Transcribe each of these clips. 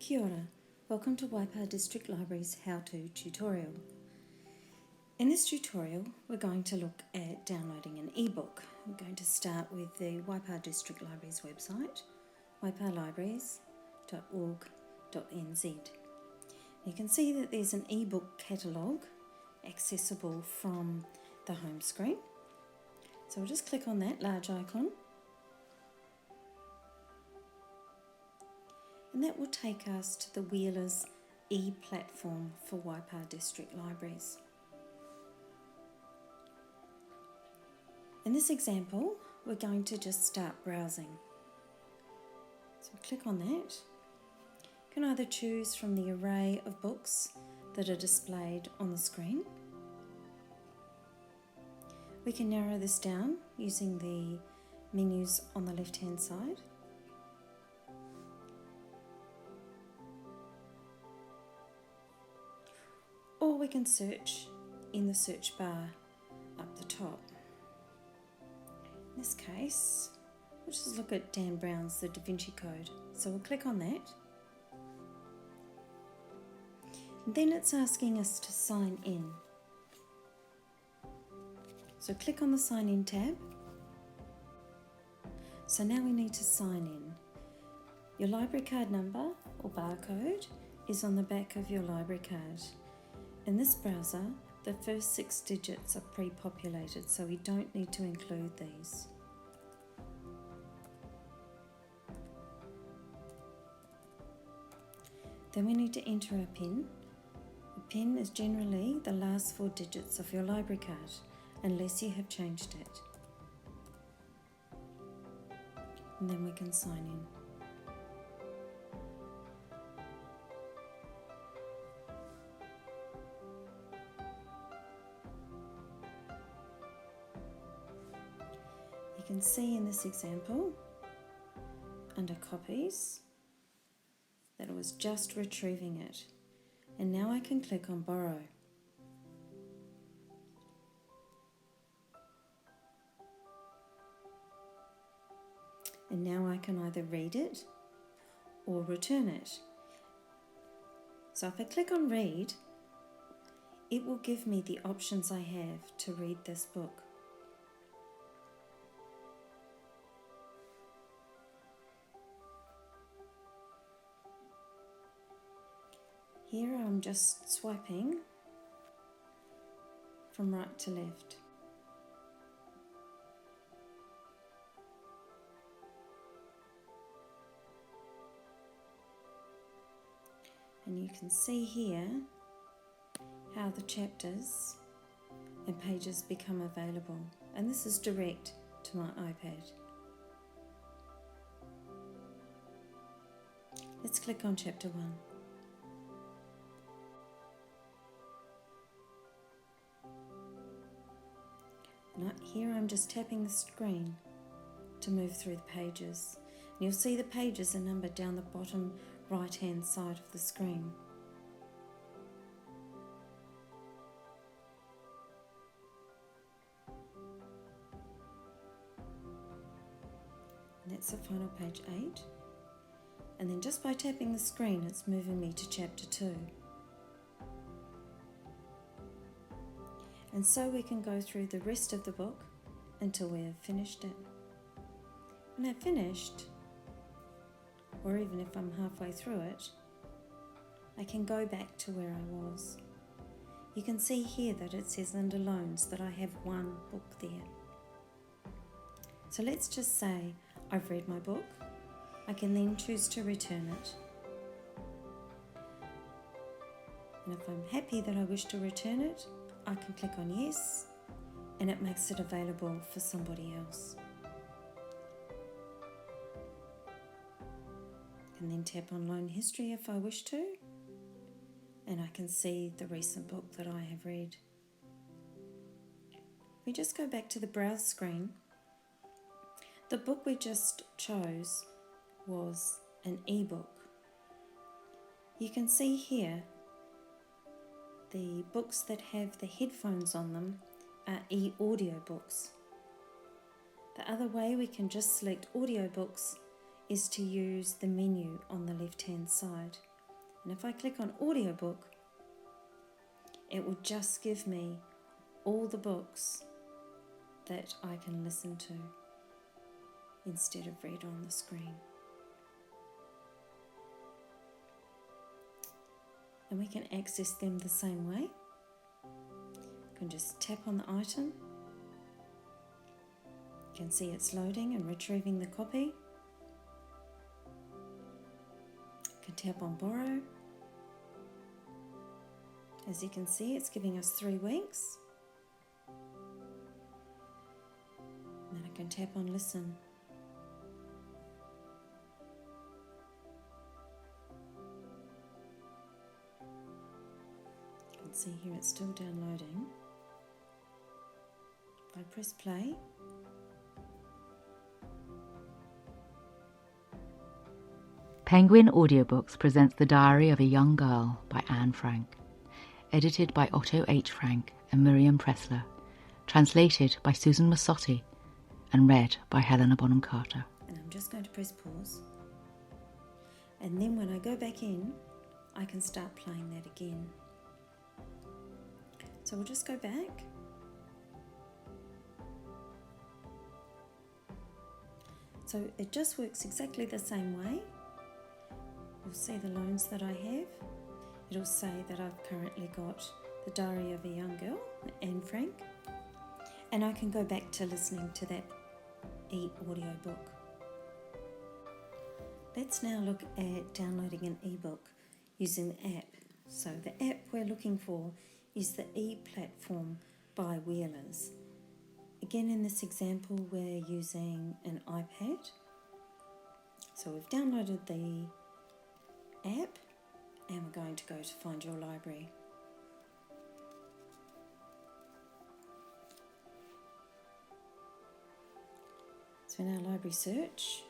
Kia ora. Welcome to Waipa District Library's how-to tutorial. In this tutorial, we're going to look at downloading an ebook. We're going to start with the Waipa District Library's website, waipalibraries.org.nz. You can see that there's an ebook catalogue accessible from the home screen. So we'll just click on that large icon. And that will take us to the Wheelers e-platform for Waipa District Libraries. In this example, we're going to just start browsing. So click on that. You can either choose from the array of books that are displayed on the screen. We can narrow this down using the menus on the left-hand side. Or we can search in the search bar up the top. In this case, we'll just look at Dan Brown's The Da Vinci Code. So we'll click on that. And then it's asking us to sign in. So click on the Sign In tab. So now we need to sign in. Your library card number or barcode is on the back of your library card. In this browser, the first 6 digits are pre-populated, so we don't need to include these. Then we need to enter a PIN. A PIN is generally the last 4 digits of your library card, unless you have changed it. And then we can sign in. You can see in this example, under copies, that it was just retrieving it. And now I can click on borrow. And now I can either read it or return it. So if I click on read, it will give me the options I have to read this book. Here I'm just swiping from right to left. And you can see here how the chapters and pages become available. And this is direct to my iPad. Let's click on chapter 1. Now, here I'm just tapping the screen to move through the pages. And you'll see the pages are numbered down the bottom right-hand side of the screen. And that's the final page 8. And then just by tapping the screen, it's moving me to chapter 2. And so we can go through the rest of the book until we have finished it. When I've finished, or even if I'm halfway through it, I can go back to where I was. You can see here that it says under loans that I have one book there. So let's just say I've read my book. I can then choose to return it. And if I'm happy that I wish to return it, I can click on yes, and it makes it available for somebody else. I can then tap on loan history if I wish to, and I can see the recent book that I have read. If we just go back to the browse screen, the book we just chose was an ebook. You can see here the books that have the headphones on them are e-audiobooks. The other way we can just select audiobooks is to use the menu on the left-hand side And if I click on audiobook, it will just give me all the books that I can listen to instead of read on the screen. And we can access them the same way. You can just tap on the item. You can see it's loading and retrieving the copy. You can tap on borrow. As you can see, it's giving us 3 weeks. And then I can tap on listen. You can see here it's still downloading. If I press play, Penguin Audiobooks presents The Diary of a Young Girl by Anne Frank, edited by Otto H. Frank and Miriam Pressler, translated by Susan Massotti, and read by Helena Bonham Carter. and I'm just going to press pause. And then when I go back in, I can start playing that again. So we'll just go back. So it just works exactly the same way. You'll see the loans that I have. It'll say that I've currently got The Diary of a Young Girl, Anne Frank, and I can go back to listening to that e-audiobook. Let's now look at downloading an ebook using the app. So the app we're looking for is the e-platform by Wheelers. Again, in this example, we're using an iPad. So we've downloaded the app and we're going to go to Find Your Library. So in our library search,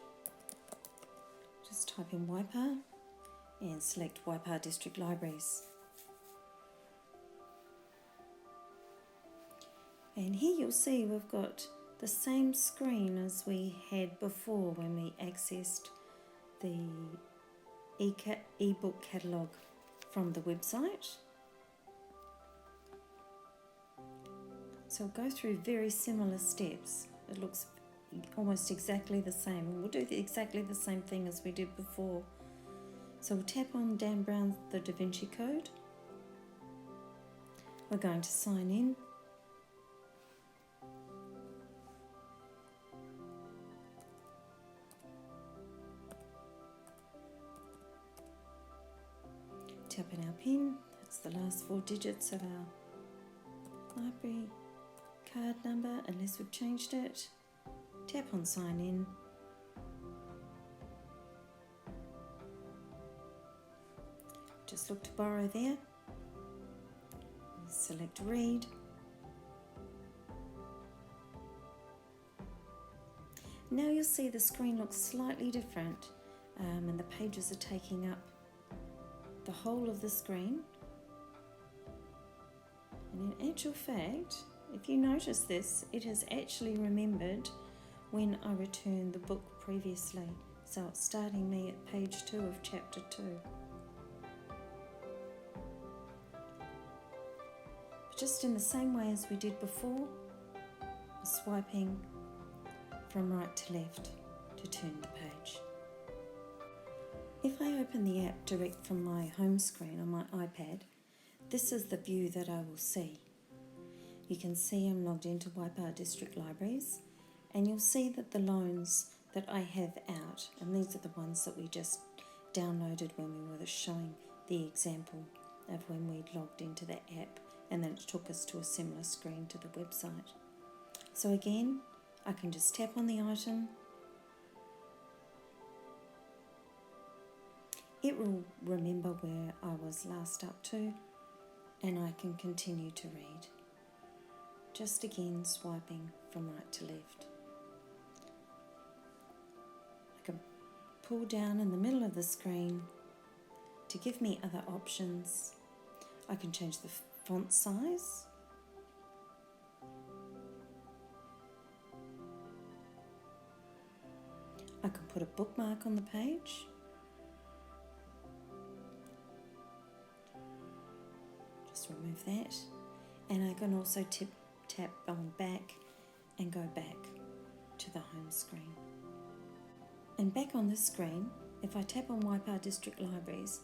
just type in Waipa and select Waipa District Libraries. And here you'll see we've got the same screen as we had before when we accessed the ebook catalogue from the website. So we'll go through very similar steps. It looks almost exactly the same, and we'll do exactly the same thing as we did before. So we'll tap on Dan Brown's The Da Vinci Code. We're going to sign in. Tap in our PIN, that's the last 4 digits of our library card number, unless we've changed it. Tap on sign in. Just look to borrow there. Select read. Now you'll see the screen looks slightly different, and the pages are taking up the whole of the screen. And in actual fact, if you notice this, it has actually remembered when I returned the book previously. So it's starting me at page 2 of chapter 2. Just in the same way as we did before, swiping from right to left to turn the page. If I open the app direct from my home screen on my iPad, this is the view that I will see. You can see I'm logged into Waipa District Libraries, and you'll see that the loans that I have out, and these are the ones that we just downloaded when we were showing the example of when we logged into the app, and then it took us to a similar screen to the website. So again, I can just tap on the item. It will remember where I was last up to, and I can continue to read. Just again swiping from right to left. I can pull down in the middle of the screen to give me other options. I can change the font size. I can put a bookmark on the page. just remove that. And I can also tap on back and go back to the home screen. And back on this screen, if I tap on Waipa District Libraries,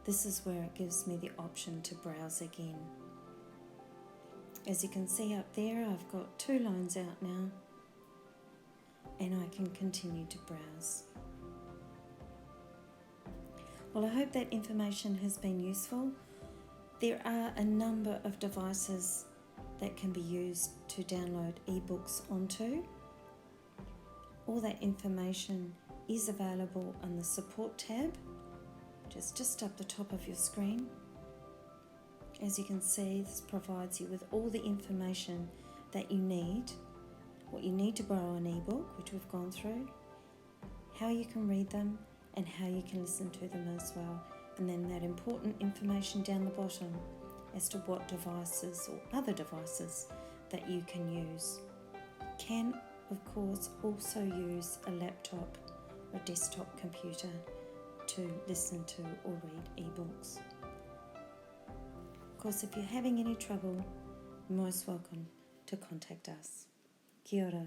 this is where it gives me the option to browse again. As you can see up there, I've got 2 lines out now, and I can continue to browse. Well, I hope that information has been useful. There are a number of devices that can be used to download ebooks onto. All that information is available on the support tab, just up the top of your screen. As you can see, this provides you with all the information that you need, what you need to borrow an ebook, which we've gone through, how you can read them, and how you can listen to them as well. And then that important information down the bottom as to what devices or other devices that you can use. Can, of course, also use a laptop or desktop computer to listen to or read ebooks. Of course, if you're having any trouble, you're most welcome to contact us. Kia ora.